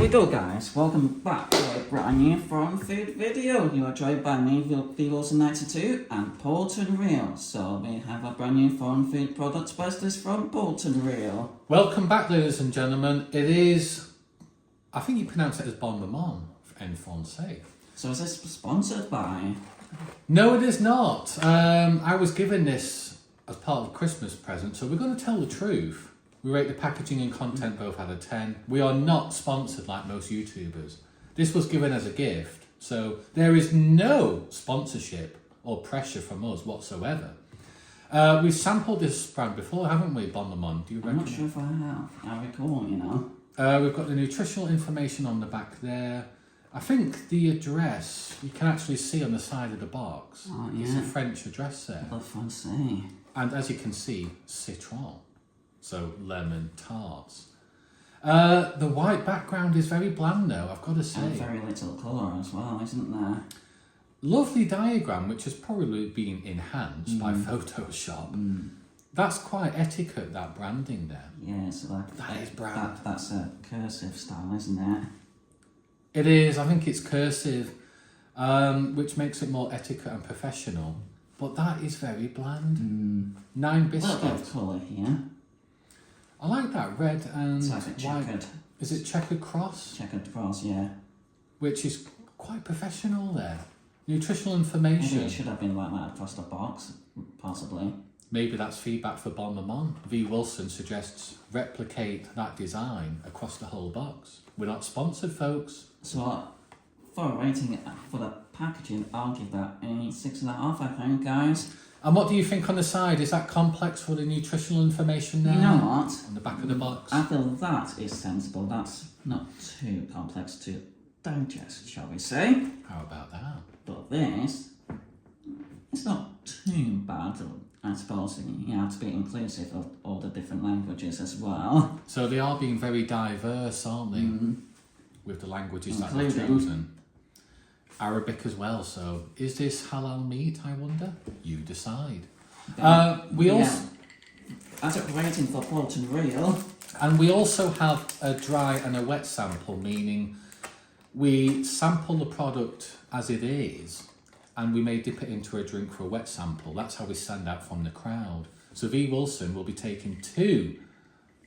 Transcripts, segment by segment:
you go, guys. Welcome back to a brand new foreign food video. You are joined by me, V-Wilson92 and Bolton Real. So we have a brand new foreign food product specialist from Bolton Real. Welcome back, ladies and gentlemen. It is, I think you pronounce it as Bon Maman en français. So is this sponsored by? No, it is not. I was given this as part of a Christmas present, so we're going to tell the truth. We rate the packaging and content both out of 10. We are not sponsored like most YouTubers. This was given as a gift, so there is no sponsorship or pressure from us whatsoever. We've sampled this brand before, haven't we, Bon Maman? Do you I'm reckon? not sure if I have. I recall, you know. We've got the nutritional information on the back there. I think the address you can actually see on the side of the box. Oh, yeah. It's a French address there. What fancy. And as you can see, citron. So lemon tarts. The white background is very bland though, I've got to say. And very little colour as well, isn't there? Lovely diagram, which has probably been enhanced by Photoshop. That's quite etiquette, that branding there. Yeah, so That is brand. That's a cursive style, isn't it? It is, I think it's cursive, which makes it more etiquette and professional. But that is very bland. 9 A little bit biscuits. of colour here. I like that red and It's like a white. checkered. Is it checkered cross? Checkered cross, yeah. Which is quite professional there. Nutritional Maybe information. it should have been like that across the box, possibly. Maybe that's feedback for Bon Maman. V. Wilson suggests replicate that design across the whole box. We're not sponsored, folks. So, for a rating for the packaging, I'll give that a 6.5, I think, guys. And what do you think on the side? Is that complex for the nutritional information there? You know what? On the back of the box? I feel that is sensible. That's not too complex to digest, shall we say. How about that? But this, it's not too bad. I suppose you have to be inclusive of all the different languages as well. So they are being very diverse, aren't they? With the languages that they've Including- chosen. Arabic as well, so is this halal meat, I wonder? You decide. We also As a rating for Bolton Real, and we also have a dry and a wet sample, meaning we sample the product as it is and we may dip it into a drink for a wet sample. That's how we stand out from the crowd. So V. Wilson will be taking 2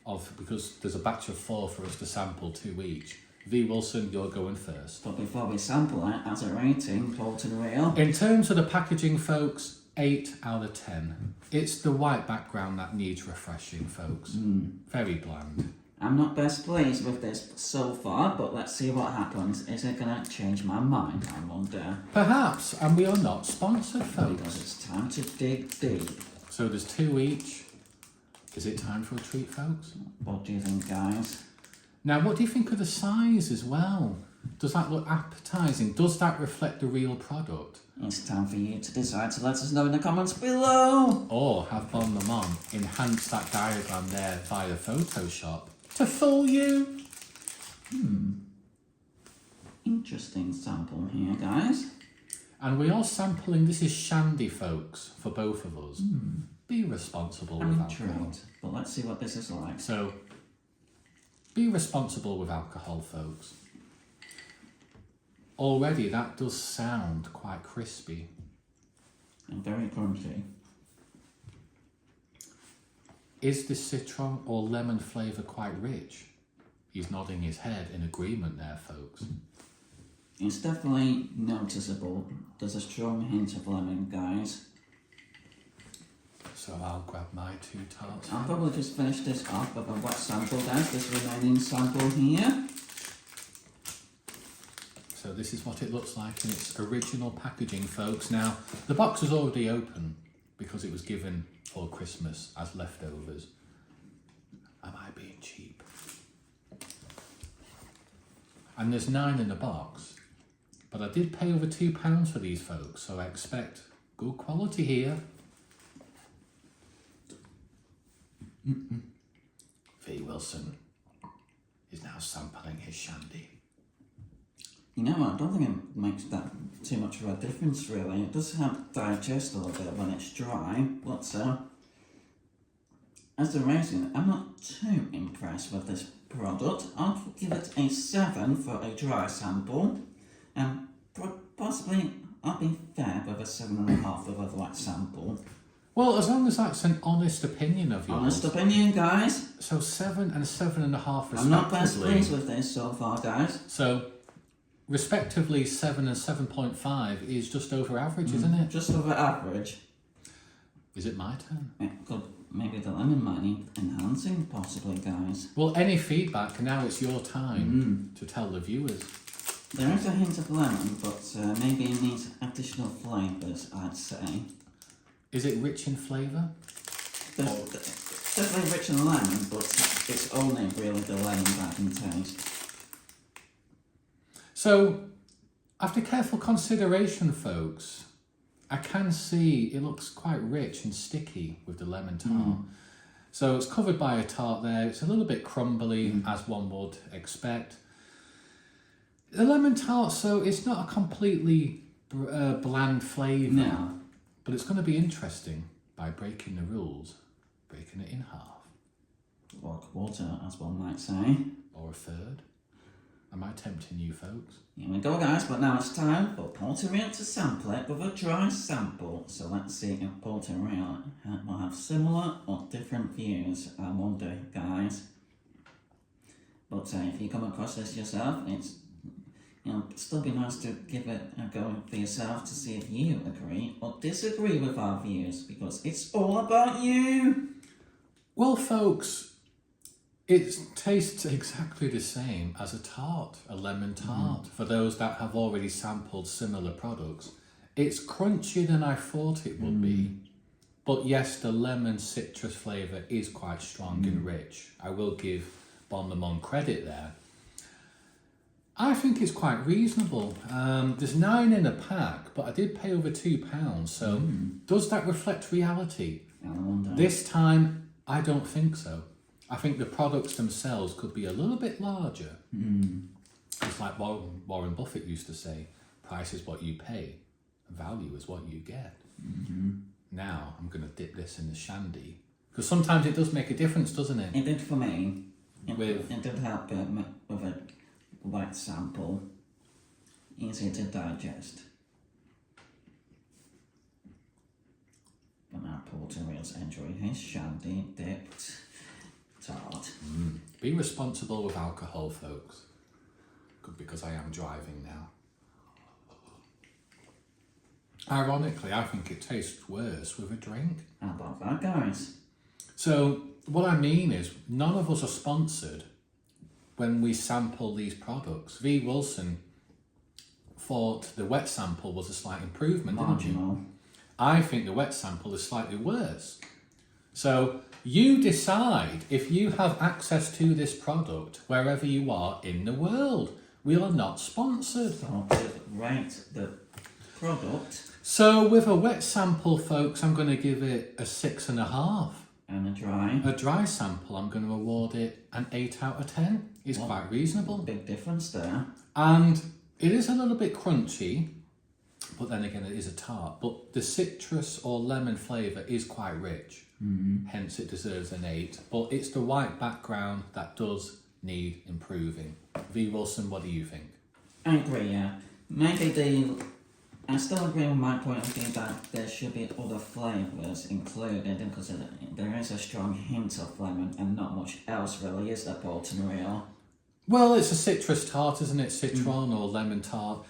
of, because there's a batch of 4 for us to sample, 2 each. V. Wilson, you're going first. but before we sample it, as a rating, Bolton Real. In terms of the packaging, folks, 8 out of 10. It's the white background that needs refreshing, folks. Very bland. I'm not best pleased with this so far, but let's see what happens. Is it going to change my mind, I wonder? Perhaps, and we are not sponsored, folks. Because it's time to dig deep. So there's 2 each. Is it time for a treat, folks? What do you think, guys? Now, what do you think of the size as well? Does that look appetising? Does that reflect the real product? It's time for you to decide, so let us know in the comments below. Or have Bon Maman enhance that diagram there via Photoshop to fool you? Interesting sample here, guys. And we are sampling, this is shandy, folks, for both of us. Be responsible I'm with alcohol. intrigued, but let's see what this is like. So, be responsible with alcohol, folks. Already, that does sound quite crispy. And very crunchy. Is the citron or lemon flavour quite rich? He's nodding his head in agreement there, folks. It's definitely noticeable. There's a strong hint of lemon, guys. So I'll grab my 2 tarts. I'll probably just finish this off with a wet sample, guys. This remaining sample here. So this is what it looks like in its original packaging, folks. Now, the box is already open because it was given for Christmas as leftovers. Am I being cheap? And there's 9 in the box. But I did pay over £2 for these, folks, so I expect good quality here. V. Wilson is now sampling his shandy. You know what, I don't think it makes that too much of a difference really. It does help digest a little bit when it's dry, but as a rating, I'm not too impressed with this product. I'll give it a 7 for a dry sample, and possibly I'll be fair with a 7.5 with a wet sample. Well, as long as that's an honest opinion of yours. Honest opinion, guys. So 7 and 7.5 respectively. I'm not best pleased with this so far, guys. So, respectively, 7 and 7.5 is just over average, isn't it? Just over average. Is it my turn? Maybe the lemon might need enhancing, possibly, guys. Well, any feedback, now it's your time to tell the viewers. There is a hint of lemon, but maybe it needs additional flavours, I'd say. Is it rich in flavour? Definitely rich in lemon, but it's only really the lemon that I can taste. So, after careful consideration, folks, I can see it looks quite rich and sticky with the lemon tart. So it's covered by a tart there. It's a little bit crumbly, as one would expect. The lemon tart, so it's not a completely bland flavour. No. But it's going to be interesting by breaking the rules, breaking it in half. Or a quarter, as one might say. Or a third. Am I tempting you, folks? Here we go, guys, but now it's time for Porter Real to sample it with a dry sample. So let's see if Porter Real will have similar or different views. I wonder, guys. But if you come across this yourself, it's still be nice to give it a go for yourself to see if you agree or disagree with our views, because it's all about you. Well, folks, it tastes exactly the same as a tart, a lemon tart. For those that have already sampled similar products, it's crunchier than I thought it would be. But yes, the lemon citrus flavour is quite strong and rich. I will give Bon Le Monde credit there. I think it's quite reasonable. There's 9 in a pack, but I did pay over £2. So does that reflect reality? I wonder. This time, I don't think so. I think the products themselves could be a little bit larger. It's like Warren Buffett used to say, price is what you pay, value is what you get. Now, I'm going to dip this in the shandy. Because sometimes it does make a difference, doesn't it? It did for me. With- It did help with a wet sample. Easier to digest. But now Porter Real's enjoying his shandy dipped tart. Be responsible with alcohol, folks. Good, because I am driving now. Ironically, I think it tastes worse with a drink. How about that, guys? So, what I mean is, none of us are sponsored when we sample these products. V. Wilson thought the wet sample was a slight improvement, didn't you? Marginal. I think the wet sample is slightly worse. So, you decide if you have access to this product wherever you are in the world. We are not sponsored. So to rate the product So, with a wet sample, folks, I'm going to give it a 6.5. and a dry. A dry sample, I'm going to award it an 8 out of 10. It's quite reasonable. Big difference there. And it is a little bit crunchy, but then again, it is a tart. But the citrus or lemon flavour is quite rich, hence it deserves an 8. But it's the white background that does need improving. V. Wilson, what do you think? I agree, yeah. I still agree with my point of view that there should be other flavours included, because there is a strong hint of lemon and not much else really, is there, Porter Real? Well, it's a citrus tart, isn't it? Citron or lemon tart.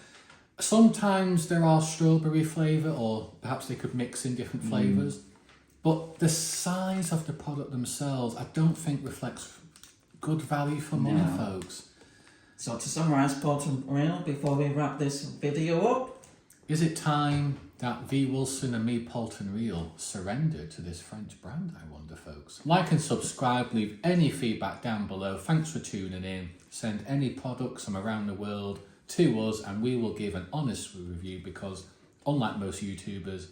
Sometimes there are strawberry flavour, or perhaps they could mix in different flavours. But the size of the product themselves, I don't think reflects good value for money, No. folks. So to summarise, Porter Real, before we wrap this video up, Is it time that V. Wilson and me, Polton Real, surrender to this French brand, I wonder, folks? Like and subscribe, leave any feedback down below. Thanks for tuning in. Send any products from around the world to us and we will give an honest review, because unlike most YouTubers,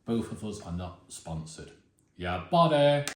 both of us are not sponsored. Yeah, buddy!